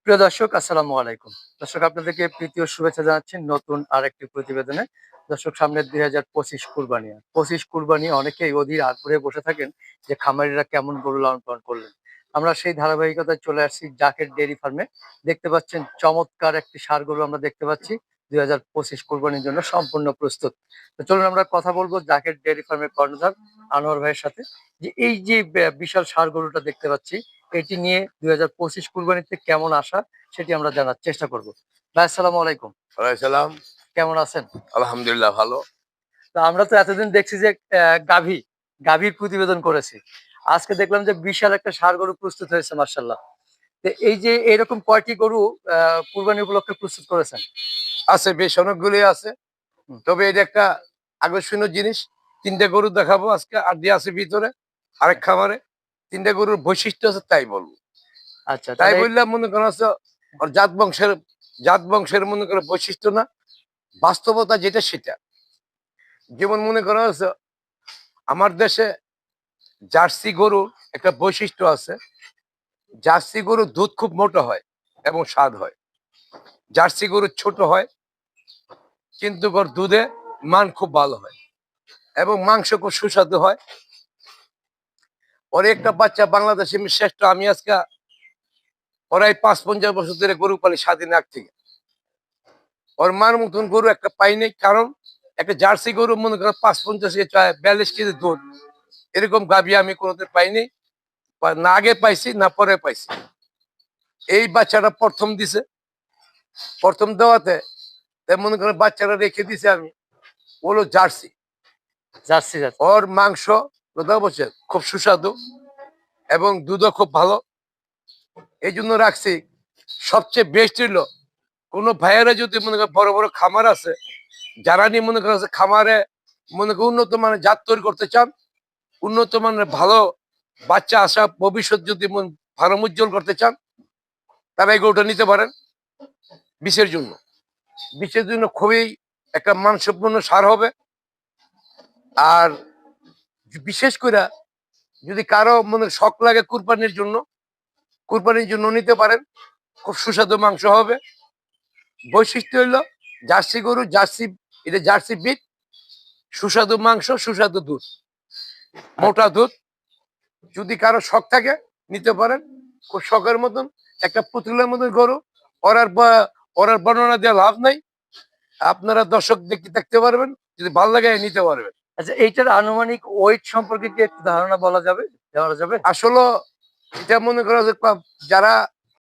প্রিয় দর্শক, আসসালামু আলাইকুম। দর্শক, আপনাদেরকে প্রীতি ও শুভেচ্ছা জানাচ্ছি নতুন আরেকটি প্রতিবেদনে। দর্শক, সামনে ২০২৫ কুরবানি। ২৫ কুরবানি অনেকেই অধীর আগ্রহে বসে থাকেন যে খামারিরা কেমন গরু লালন-পালন করলেন। আমরা সেই ধারাবাহিকতায় চলে আসছি জাকের ডেইরি ফার্মে। দেখতে পাচ্ছেন চমৎকার একটি ষাঁড় গরু আমরা দেখতে পাচ্ছি। ২০২৫ কুরবানির জন্য সম্পূর্ণ প্রস্তুত। তো চলুন আমরা কথা বলবো জাকের ডেইরি ফার্মের কর্ণধার আনোয়ার ভাইয়ের সাথে। যে এই যে বিশাল ষাঁড় গরুটা দেখতে পাচ্ছি, এটি নিয়ে ২০২৫ কুরবানিতে কেমন আশা সেটি আমরা জানার চেষ্টা করব। ভাই, আসসালামু আলাইকুম। ওয়ালাইকুম সালাম। কেমন আছেন? আলহামদুলিল্লাহ ভালো। তো আমরা তো এতদিন দেখছি যে গাভীর প্রতিবেদন করেছি। আজকে দেখলাম যে বিশাল একটা ষাঁড় গরু প্রস্তুত হয়েছে, মাশাআল্লাহ। তো এই যে এরকম কয়টি গরু কুরবানি উপলক্ষে প্রস্তুত করেছেন? আছে, বেশ অনেকগুলি আছে। হুম। তবে এটা একটা আকর্ষণীয় জিনিস। ৩ টা গরু দেখাবো আজকে। আড্ডি আছে ভিতরে আরেক খামারে। ৩ টা গরুর বৈশিষ্ট্য আছে তাই বলবো। আচ্ছা, তাই তাহলে বললাম, মনে করেন হচ্ছে ওর জাত বংশের মনে করো বৈশিষ্ট্য না, বাস্তবতা যেটা সেটা। যেমন মনে করা হচ্ছে আমার দেশে জার্সি গরুর একটা বৈশিষ্ট্য আছে। জার্সি গরুর দুধ খুব মোটা হয় এবং স্বাদ হয়। জার্সি গরু ছোট হয় কিন্তু ওর দুধে মান খুব ভালো হয় এবং মাংস খুব সুস্বাদু হয়। ওর একটা বাচ্চা বাংলাদেশে শ্রেষ্ঠ। আমি আজকে প্রায় ৫-৫০ বছর ধরে গরু পালি স্বাধীন আগ থেকে। ওর মার মতন গরু একটা পাইনি, কারণ একটা জার্সি গরু মনে করো ৫-৫০-৪২ কেজি দুধ, এরকম গাভী আমি কোনোদিন পাইনি। না আগে পাইছি না পরে পাইছি। এই বাচ্চাটা প্রথম দিছে। প্রথম দেওয়াতে মনে করো বাচ্চাটা রেখে দিছে আমি, হলো জার্সি। জার্সি জাত। ওর মাংস কথা বলছে খুব সুস্বাদু এবং দুধও খুব ভালো, এই জন্য রাখছি। সবচেয়ে বেস্ট হইলো কোনো ভাইয়েরা যদি মনে করে বড় বড় খামার আছে, যারা নিয়ে মনে করে খামারে মনে করে উন্নত মানের জাত তৈরি করতে চান, উন্নত মানের ভালো বাচ্চা আসা ভবিষ্যৎ যদি ভালো উজ্জ্বল করতে চান, তারা এই গরুটা নিতে পারেন। বিষের জন্য খুবই একটা মানসম্পন্ন সার হবে। আর বিশেষ করে যদি কারো মনে শখ লাগে কুরবানির জন্য নিতে পারেন। খুব সুস্বাদু মাংস হবে। বৈশিষ্ট্য হইলো জার্সি গরু, এটা জার্সি বিট, সুস্বাদু মাংস, সুস্বাদু দুধ, মোটা দুধ। যদি কারো শখ থাকে নিতে পারেন। খুব শখের মতন একটা পুতুলের মতন গরু। ওরার বর্ণনা দেওয়া লাভ নাই। আপনারা দর্শক দেখতে পারবেন, যদি ভালো লাগে নিতে পারবেন। আচ্ছা, এইটার আনুমানিক ওয়েট সম্পর্কে কি একটু ধারণা দেওয়া যাবে? আসলে এটা মনে করা যে যারা